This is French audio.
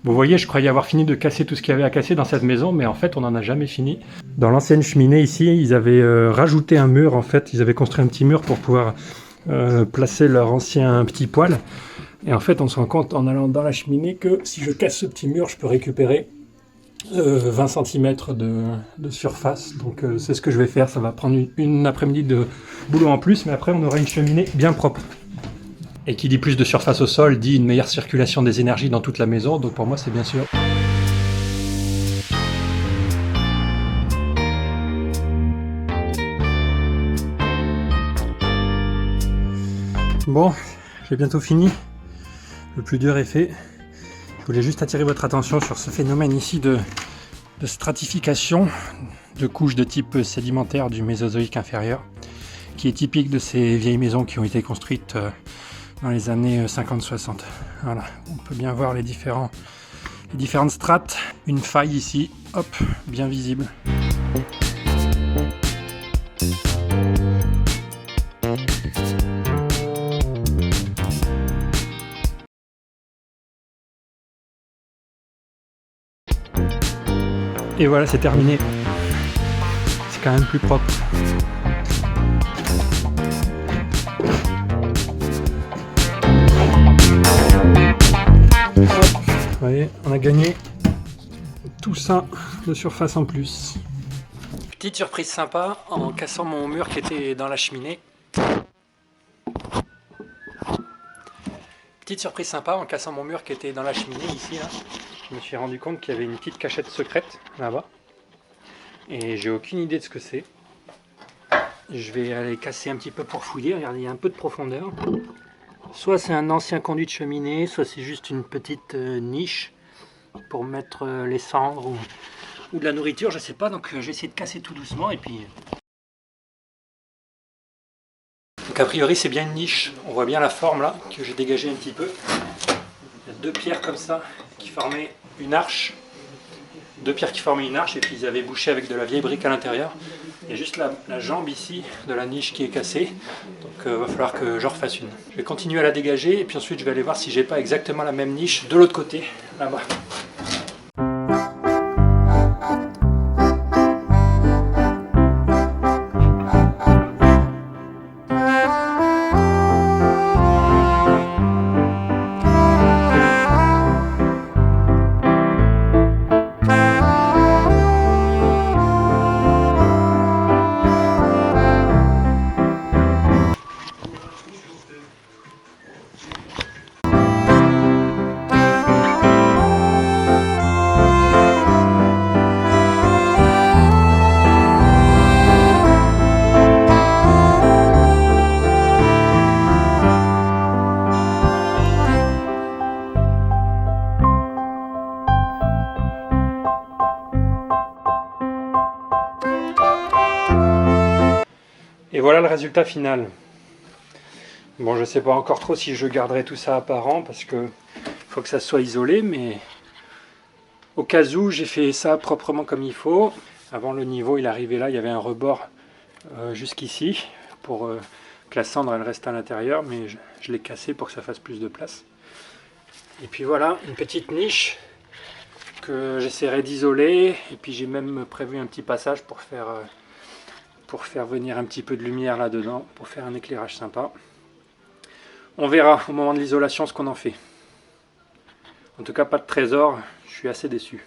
Vous voyez, je croyais avoir fini de casser tout ce qu'il y avait à casser dans cette maison, mais en fait, on n'en a jamais fini. Dans l'ancienne cheminée ici, ils avaient rajouté un mur, en fait. Ils avaient construit un petit mur pour pouvoir placer leur ancien petit poêle. Et en fait, on se rend compte en allant dans la cheminée que si je casse ce petit mur, je peux récupérer 20 cm de surface. Donc c'est ce que je vais faire. Ça va prendre une après-midi de boulot en plus, mais après, on aura une cheminée bien propre. Et qui dit plus de surface au sol, dit une meilleure circulation des énergies dans toute la maison, donc pour moi c'est bien sûr. Bon, j'ai bientôt fini, le plus dur est fait. Je voulais juste attirer votre attention sur ce phénomène ici de stratification de couches de type sédimentaire du Mésozoïque inférieur, qui est typique de ces vieilles maisons qui ont été construites dans les années 50-60. Voilà, on peut bien voir les différentes strates. Une faille ici, hop, bien visible. Et voilà, c'est terminé. C'est quand même plus propre. Vous voyez, on a gagné tout ça de surface en plus. Petite surprise sympa en cassant mon mur qui était dans la cheminée. Petite surprise sympa en cassant mon mur qui était dans la cheminée ici là. Je me suis rendu compte qu'il y avait une petite cachette secrète là-bas. Et j'ai aucune idée de ce que c'est. Je vais aller casser un petit peu pour fouiller. Regardez, il y a un peu de profondeur. Soit c'est un ancien conduit de cheminée, soit c'est juste une petite niche pour mettre les cendres ou de la nourriture, je sais pas. Donc je vais essayer de casser tout doucement et puis... Donc a priori c'est bien une niche. On voit bien la forme là, que j'ai dégagée un petit peu. Il y a deux pierres comme ça qui formaient une arche. Deux pierres qui formaient une arche et puis ils avaient bouché avec de la vieille brique à l'intérieur. Il y a juste la jambe ici de la niche qui est cassée, donc il va falloir que j'en refasse une. Je vais continuer à la dégager et puis ensuite je vais aller voir si j'ai pas exactement la même niche de l'autre côté, là-bas. Et voilà le résultat final. Bon, je sais pas encore trop si je garderai tout ça apparent parce que faut que ça soit isolé, mais au cas où j'ai fait ça proprement comme il faut. Avant le niveau, il arrivait là, il y avait un rebord jusqu'ici pour que la cendre elle reste à l'intérieur, mais je l'ai cassé pour que ça fasse plus de place. Et puis voilà, une petite niche que j'essaierai d'isoler, et puis j'ai même prévu un petit passage pour faire venir un petit peu de lumière là-dedans, pour faire un éclairage sympa. On verra au moment de l'isolation ce qu'on en fait. En tout cas, pas de trésor, je suis assez déçu.